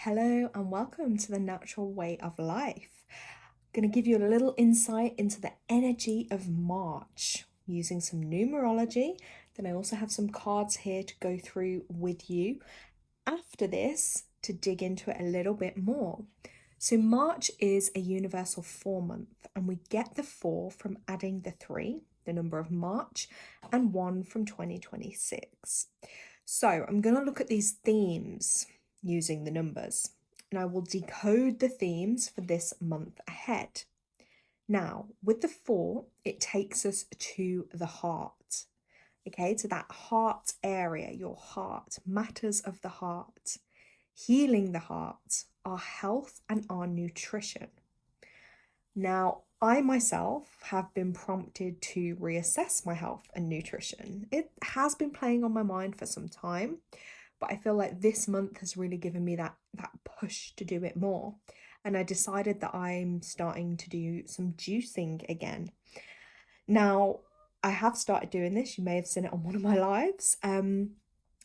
Hello and welcome to the Natural Way of Life. I'm going to give you a little insight into the energy of March using some numerology. Then I also have some cards here to go through with you after this to dig into it a little bit more. So March is a universal 4 month, and we get the 4 from adding the 3, the number of March, and 1 from 2026. So I'm going to look at these themes using the numbers, and I will decode the themes for this month ahead. Now, with the 4, it takes us to the heart, okay, to that heart area, your heart, matters of the heart, healing the heart, our health, and our nutrition. Now, I myself have been prompted to reassess my health and nutrition. It has been playing on my mind for some time, but I feel like this month has really given me that push to do it more. And I decided that I'm starting to do some juicing again. Now, I have started doing this. You may have seen it on one of my lives. And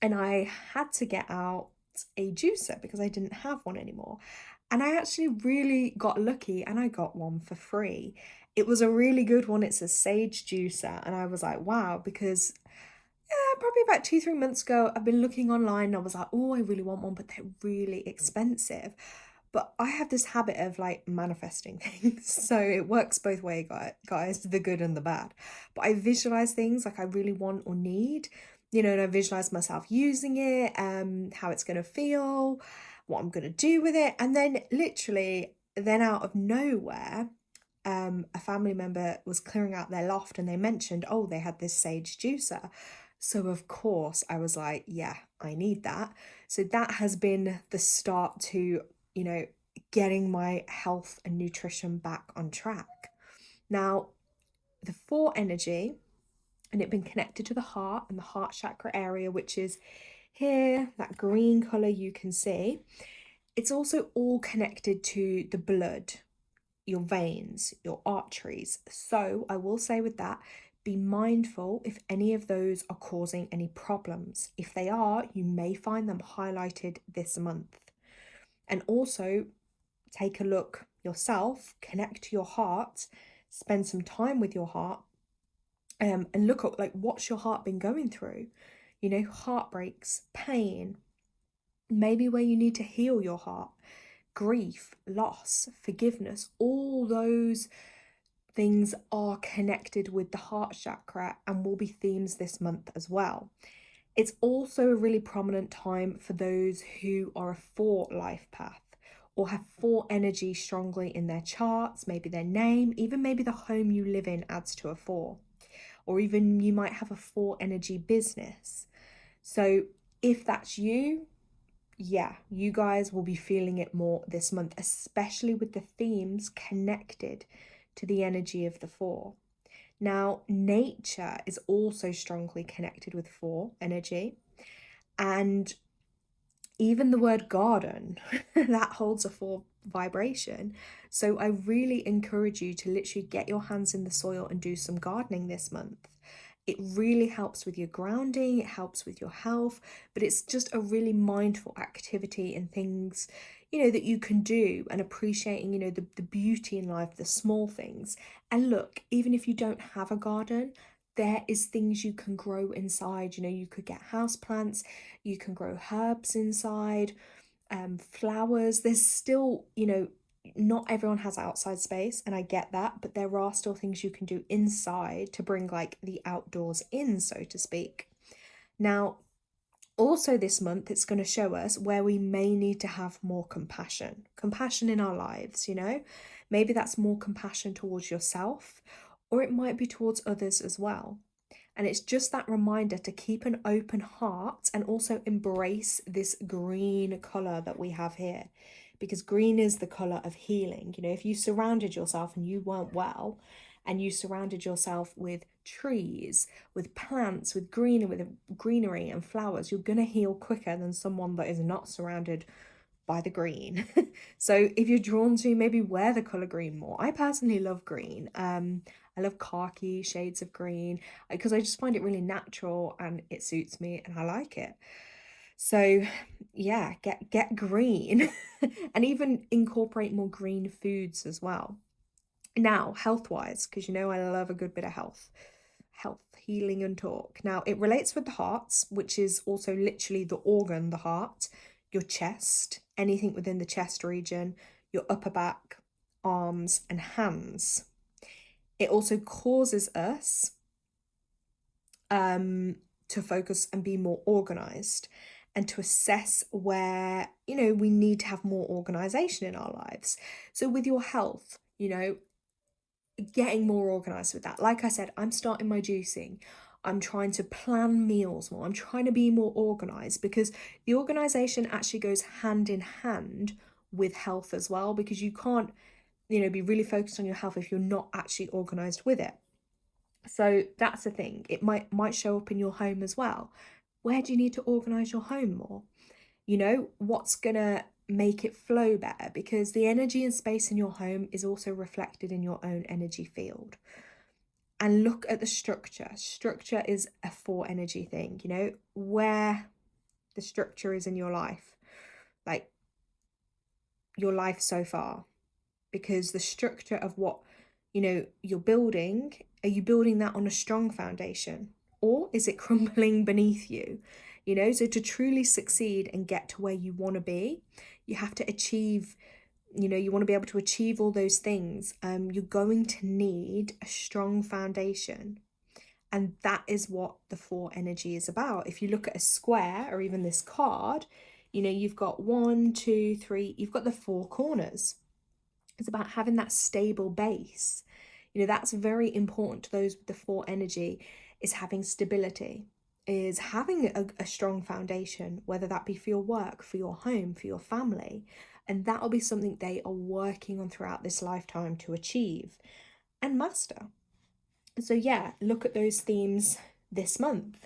I had to get out a juicer because I didn't have one anymore. And I actually really got lucky and I got one for free. It was a really good one. It's a sage juicer. And I was like, wow, because probably about 2, 3 months ago, I've been looking online and I was like, oh, I really want one, but they're really expensive. But I have this habit of like manifesting things. So it works both ways, guys, the good and the bad. But I visualize things like I really want or need, and I visualize myself using it, how it's going to feel, what I'm going to do with it. And then literally, then out of nowhere, a family member was clearing out their loft and they mentioned, oh, they had this sage juicer. So of course I was like, yeah, I need that. So that has been the start to, getting my health and nutrition back on track. Now, the 4 energy, and it been connected to the heart and the heart chakra area, which is here, that green color you can see. It's also all connected to the blood, your veins, your arteries. So I will say with that, be mindful if any of those are causing any problems. If they are, you may find them highlighted this month. And also take a look yourself, connect to your heart, spend some time with your heart, and look at like what's your heart been going through, heartbreaks, pain, maybe where you need to heal your heart, grief, loss, forgiveness, all those things are connected with the heart chakra and will be themes this month as well. It's also a really prominent time for those who are a 4 life path or have 4 energy strongly in their charts, maybe their name, even maybe the home you live in adds to a 4, or even you might have a 4 energy business. So if that's you, yeah, you guys will be feeling it more this month, especially with the themes connected to the energy of the 4. Now, nature is also strongly connected with 4 energy, and even the word garden that holds a 4 vibration. So I really encourage you to literally get your hands in the soil and do some gardening this month. It really helps with your grounding, it helps with your health, but it's just a really mindful activity and things, that you can do, and appreciating, the beauty in life, the small things. And look, even if you don't have a garden, there is things you can grow inside. You could get house plants, you can grow herbs inside, flowers. There's still, not everyone has outside space, and I get that, but there are still things you can do inside to bring like the outdoors in, so to speak. Now, also this month, it's going to show us where we may need to have more compassion in our lives, maybe that's more compassion towards yourself, or it might be towards others as well. And it's just that reminder to keep an open heart and also embrace this green color that we have here, because green is the color of healing. If you surrounded yourself and you weren't well, and you surrounded yourself with trees, with plants, with greenery and flowers, you're going to heal quicker than someone that is not surrounded by the green. So if you're drawn to, maybe wear the color green more. I personally love green. I love khaki shades of green because I just find it really natural and it suits me and I like it. So yeah, get green and even incorporate more green foods as well. Now, health-wise, because you know I love a good bit of health, healing, and talk. Now, it relates with the hearts, which is also literally the organ, the heart, your chest, anything within the chest region, your upper back, arms, and hands. It also causes us to focus and be more organized and to assess where, we need to have more organization in our lives. So with your health, getting more organized with that. Like I said, I'm starting my juicing. I'm trying to plan meals more. I'm trying to be more organized because the organization actually goes hand in hand with health as well, because you can't, be really focused on your health if you're not actually organized with it. So that's the thing. It might show up in your home as well. Where do you need to organize your home more? What's gonna make it flow better, because the energy and space in your home is also reflected in your own energy field. And look at the structure. Structure is a 4 energy thing, where the structure is in your life, like your life so far, because the structure of what you're building, are you building that on a strong foundation, or is it crumbling beneath you? So to truly succeed and get to where you want to be, you have to achieve, you want to be able to achieve all those things. You're going to need a strong foundation, and that is what the 4 energy is about. If you look at a square or even this card, you've got 1, 2, 3, you've got the 4 corners. It's about having that stable base. That's very important to those with the 4 energy, is having stability, is having a strong foundation, whether that be for your work, for your home, for your family. And that'll be something they are working on throughout this lifetime to achieve and master. So yeah, look at those themes this month.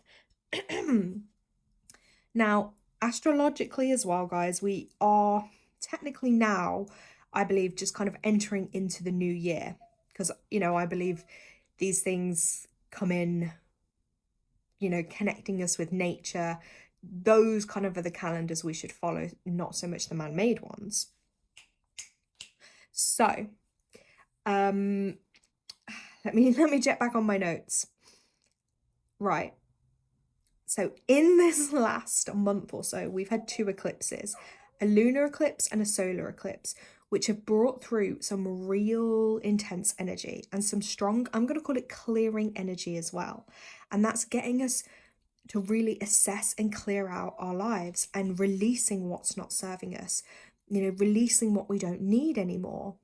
Now, astrologically as well, guys, we are technically now, I believe, just kind of entering into the new year, because, I believe these things come in, connecting us with nature. Those kind of are the calendars we should follow, not so much the man-made ones. So, let me jet back on my notes. Right. So in this last month or so, we've had 2 eclipses, a lunar eclipse and a solar eclipse, which have brought through some real intense energy and some strong, I'm going to call it clearing energy as well. And that's getting us to really assess and clear out our lives and releasing what's not serving us, releasing what we don't need anymore.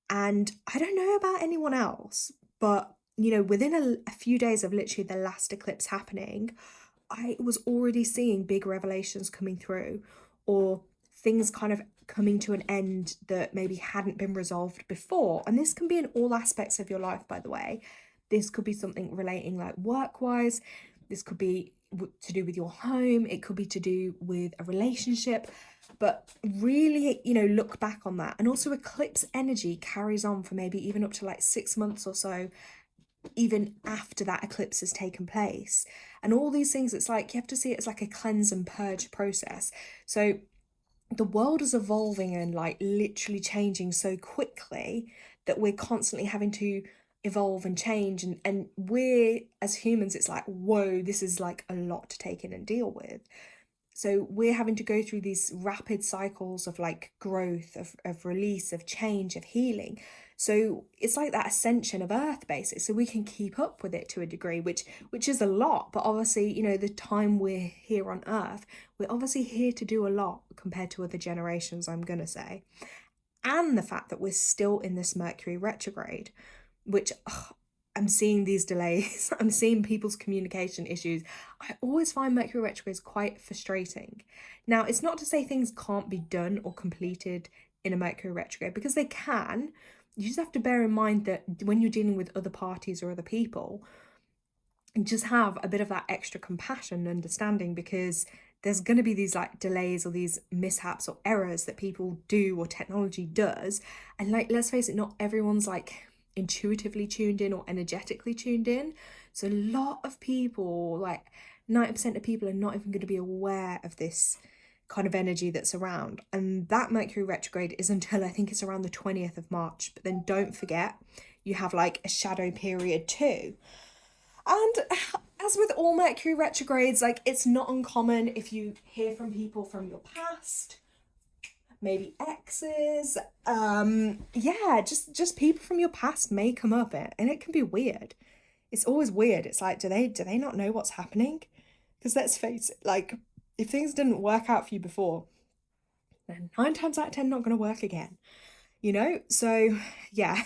And I don't know about anyone else, but, within a few days of literally the last eclipse happening, I was already seeing big revelations coming through, or things kind of coming to an end that maybe hadn't been resolved before. And this can be in all aspects of your life, by the way. This could be something relating like work-wise. This could be to do with your home. It could be to do with a relationship. But really, look back on that. And also eclipse energy carries on for maybe even up to like 6 months or so, even after that eclipse has taken place. And all these things, it's like you have to see it as like a cleanse and purge process. So the world is evolving and like literally changing so quickly that we're constantly having to evolve and change, and we're, as humans, it's like, whoa, this is like a lot to take in and deal with. So we're having to go through these rapid cycles of like growth, of release, of change, of healing. So it's like that ascension of Earth, basically, so we can keep up with it to a degree, which is a lot. But obviously, the time we're here on Earth, we're obviously here to do a lot compared to other generations, I'm gonna say. And the fact that we're still in this Mercury retrograde, which I'm seeing these delays. I'm seeing people's communication issues. I always find Mercury retrograde is quite frustrating. Now, it's not to say things can't be done or completed in a Mercury retrograde, because they can. You just have to bear in mind that when you're dealing with other parties or other people, just have a bit of that extra compassion and understanding, because there's going to be these like delays or these mishaps or errors that people do or technology does. And like, let's face it, not everyone's like intuitively tuned in or energetically tuned in. So a lot of people like 90% of people are not even going to be aware of this kind of energy that's around. And that Mercury retrograde is until I think it's around the 20th of March. But then don't forget, you have like a shadow period too. And as with all Mercury retrogrades, like it's not uncommon if you hear from people from your past, maybe exes, yeah, just people from your past may come up, and it can be weird. It's always weird. It's like, do they not know what's happening? Because let's face it, like if things didn't work out for you before, then 9 times out of 10 not going to work again, you know? So yeah.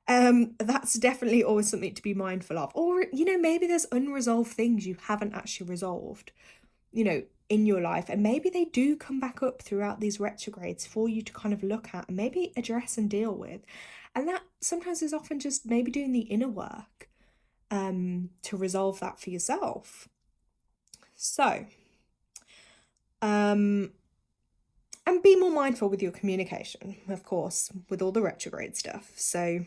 That's definitely always something to be mindful of. Or, you know, maybe there's unresolved things you haven't actually resolved, you know, in your life, and maybe they do come back up throughout these retrogrades for you to kind of look at and maybe address and deal with. And that sometimes is often just maybe doing the inner work to resolve that for yourself. So and be more mindful with your communication, of course, with all the retrograde stuff. So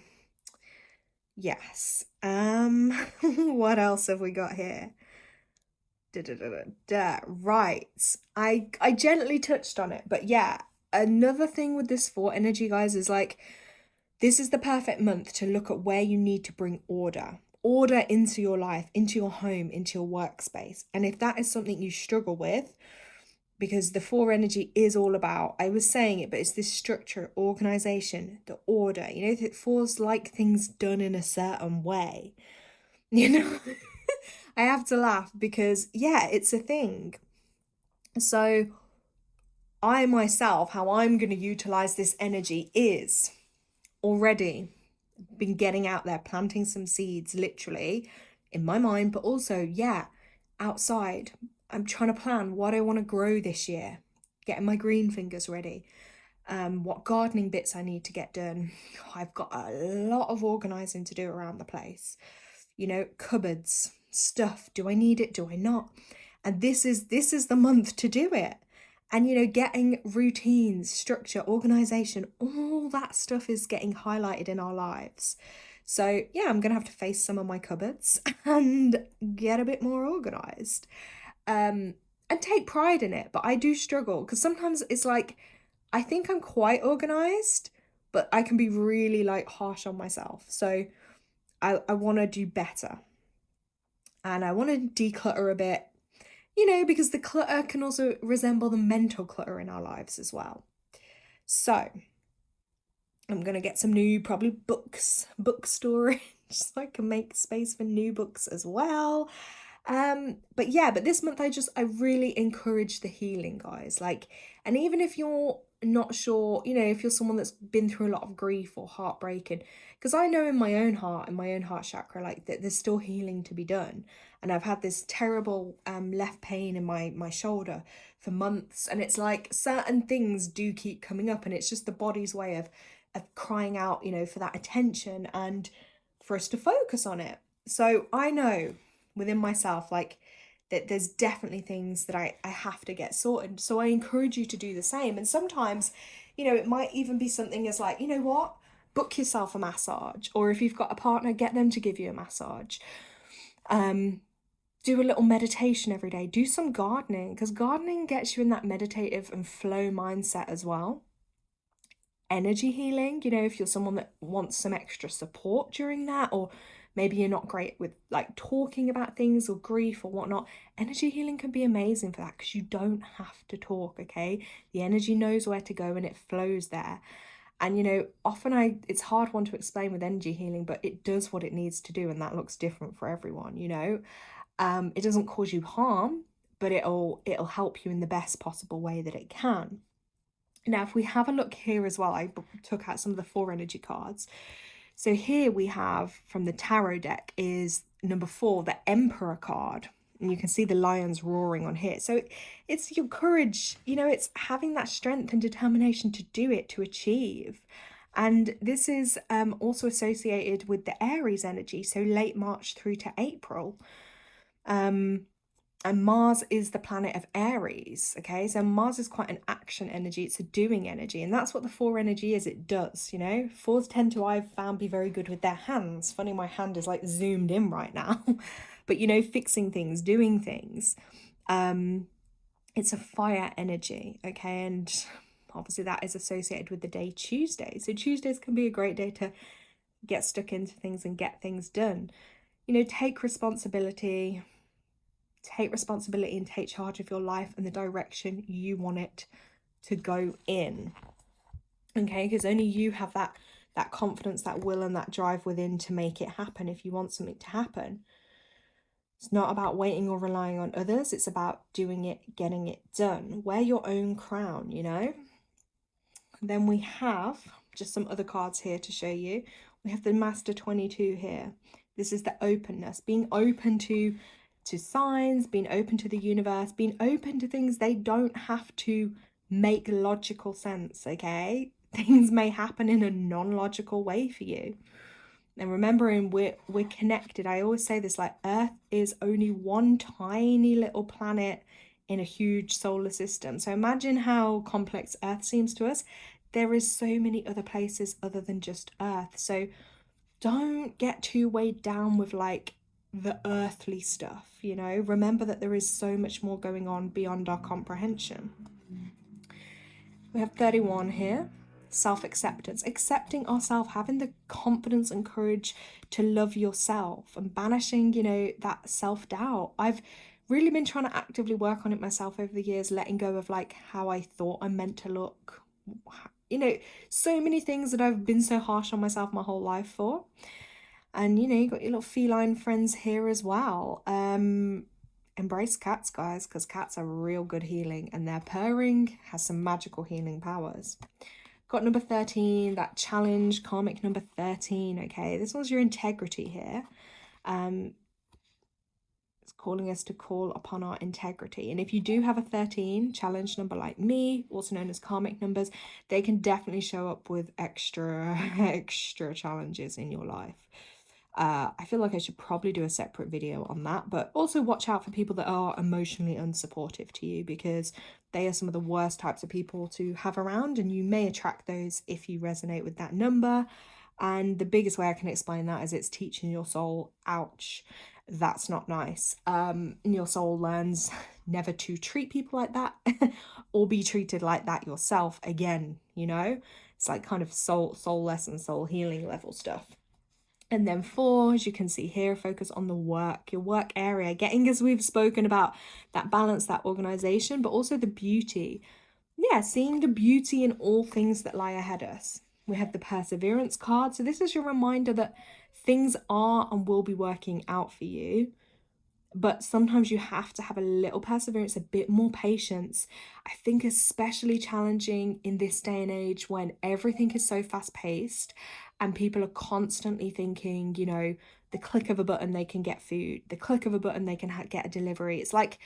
yes. What else have we got here? Right. I gently touched on it, but yeah, another thing with this 4 energy, guys, is like this is the perfect month to look at where you need to bring order into your life, into your home, into your workspace. And if that is something you struggle with, because the 4 energy is all about, I was saying it, but it's this structure, organization, the order. You know, it feels like things done in a certain way. You know, I have to laugh because, yeah, it's a thing. So I myself, how I'm going to utilize this energy is already been getting out there, planting some seeds, literally, in my mind, but also, yeah, outside. I'm trying to plan what I want to grow this year, getting my green fingers ready, what gardening bits I need to get done. I've got a lot of organizing to do around the place. You know, cupboards, stuff. Do I need it? Do I not? And this is the month to do it. And, you know, getting routines, structure, organization, all that stuff is getting highlighted in our lives. So, yeah, I'm going to have to face some of my cupboards and get a bit more organized. And take pride in it. But I do struggle because sometimes it's like, I think I'm quite organized, but I can be really like harsh on myself. So I want to do better. And I want to declutter a bit, you know, because the clutter can also resemble the mental clutter in our lives as well. So I'm going to get some new, probably book storage, so I can make space for new books as well. But yeah, but this month I really encourage the healing, guys. Like, and even if you're not sure, you know, if you're someone that's been through a lot of grief or heartbreaking, because I know in my own heart, in my own heart chakra, like that there's still healing to be done. And I've had this terrible left pain in my shoulder for months, and it's like certain things do keep coming up, and it's just the body's way of crying out, you know, for that attention and for us to focus on it. So I know within myself, like, that there's definitely things that I have to get sorted. So I encourage you to do the same. And sometimes, you know, it might even be something as like, you know what, book yourself a massage, or if you've got a partner, get them to give you a massage. Do a little meditation every day. Do some gardening, because gardening gets you in that meditative and flow mindset as well. Energy healing, you know, if you're someone that wants some extra support during that, or maybe you're not great with like talking about things or grief or whatnot, energy healing can be amazing for that, because you don't have to talk, okay? The energy knows where to go and it flows there. And, you know, often it's hard one to explain with energy healing, but it does what it needs to do, and that looks different for everyone, you know? It doesn't cause you harm, but it'll help you in the best possible way that it can. Now, if we have a look here as well, I took out some of the 4 energy cards. So here we have from the tarot deck is number 4, the Emperor card. And you can see the lions roaring on here. So it's your courage, you know, it's having that strength and determination to do it, to achieve. And this is also associated with the Aries energy, so late March through to April. And Mars is the planet of Aries, okay? So Mars is quite an action energy. It's a doing energy. And that's what the 4 energy is. It does, you know? 4s tend to, I've found, be very good with their hands. Funny, my hand is like zoomed in right now. but you know, fixing things, doing things. It's a fire energy, okay? And obviously that is associated with the day Tuesday. So Tuesdays can be a great day to get stuck into things and get things done. You know, take responsibility and take charge of your life and the direction you want it to go in. Okay, because only you have that confidence, that will, and that drive within to make it happen if you want something to happen. It's not about waiting or relying on others. It's about doing it, getting it done. Wear your own crown, you know. Then we have just some other cards here to show you. We have the Master 22 here. This is the openness, being open to signs, being open to the universe, being open to things. They don't have to make logical sense, okay? Things may happen in a non-logical way for you. And remembering we're connected. I always say this, like, Earth is only one tiny little planet in a huge solar system. So imagine how complex Earth seems to us. There is so many other places other than just Earth. So don't get too weighed down with like the earthly stuff, you know. Remember that there is so much more going on beyond our comprehension. We have 31 here. Self-acceptance, accepting ourselves, having the confidence and courage to love yourself and banishing, you know, that self-doubt. I've really been trying to actively work on it myself over the years, letting go of like how I thought I'm meant to look, you know, so many things that I've been so harsh on myself my whole life for. And you know, you got your little feline friends here as well. Embrace cats, guys, because cats are real good healing, and their purring has some magical healing powers. Got number 13, that challenge, karmic number 13, okay? This one's your integrity here. It's calling us to call upon our integrity. And if you do have a 13 challenge number like me, also known as karmic numbers, they can definitely show up with extra challenges in your life. I feel like I should probably do a separate video on that, but also watch out for people that are emotionally unsupportive to you, because they are some of the worst types of people to have around, and you may attract those if you resonate with that number. And the biggest way I can explain that is it's teaching your soul, ouch, that's not nice. And your soul learns never to treat people like that or be treated like that yourself again, you know. It's like kind of soul lesson, soul healing level stuff. And then 4, as you can see here, focus on the work, your work area, getting, as we've spoken about, that balance, that organization, but also the beauty. Yeah, seeing the beauty in all things that lie ahead of us. We have the perseverance card. So this is your reminder that things are and will be working out for you. But sometimes you have to have a little perseverance, a bit more patience. I think especially challenging in this day and age when everything is so fast paced and people are constantly thinking, you know, the click of a button, they can get food. The click of a button, they can get a delivery. It's like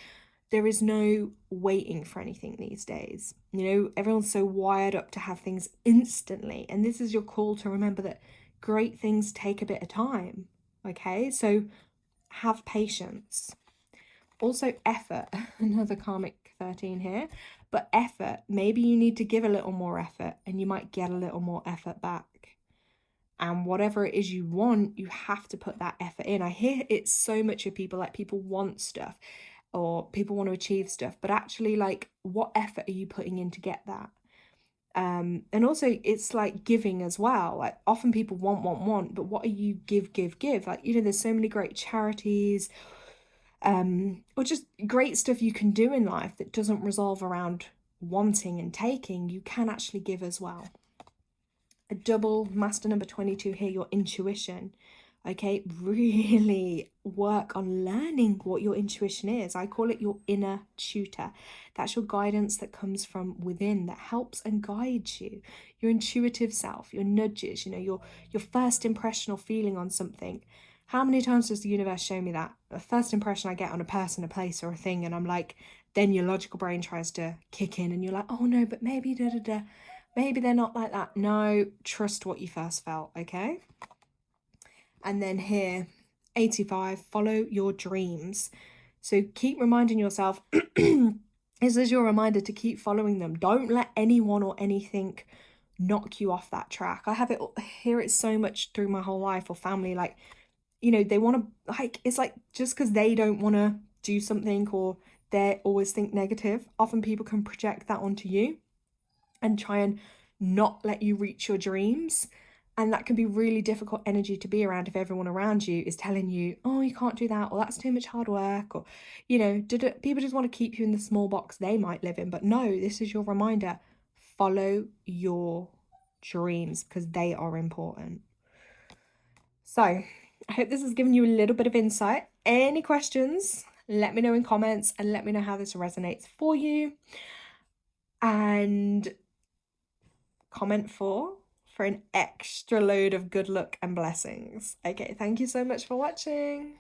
there is no waiting for anything these days. You know, everyone's so wired up to have things instantly. And this is your call to remember that great things take a bit of time. Okay, so have patience. Also effort, another karmic 13 here, but effort, maybe you need to give a little more effort and you might get a little more effort back. And whatever it is you want, you have to put that effort in. I hear it's so much of people, like people want stuff or people want to achieve stuff, but actually like what effort are you putting in to get that? And also it's like giving as well. Like often people want, but what are you give? Like, you know, there's so many great charities, or just great stuff you can do in life that doesn't resolve around wanting and taking. You can actually give as well. A double master number 22 here, your intuition. Okay, really work on learning what your intuition is. I call it your inner tutor. That's your guidance that comes from within, that helps and guides you. Your intuitive self, your nudges, you know, your first impression or feeling on something. How many times does the universe show me that? The first impression I get on a person, a place, or a thing, and I'm like, then your logical brain tries to kick in and you're like, oh no, but maybe maybe they're not like that. No, trust what you first felt, okay? And then here, 85, follow your dreams. So keep reminding yourself, this is your reminder to keep following them. Don't let anyone or anything knock you off that track. I hear it so much through my whole life or family, like, you know, they want to, like, it's like just because they don't want to do something or they always think negative, often people can project that onto you and try and not let you reach your dreams. And that can be really difficult energy to be around if everyone around you is telling you, oh, you can't do that, or that's too much hard work, or, you know, people just want to keep you in the small box they might live in. But no, this is your reminder. Follow your dreams because they are important. So I hope this has given you a little bit of insight. Any questions, let me know in comments and let me know how this resonates for you. And comment for an extra load of good luck and blessings. Okay, thank you so much for watching.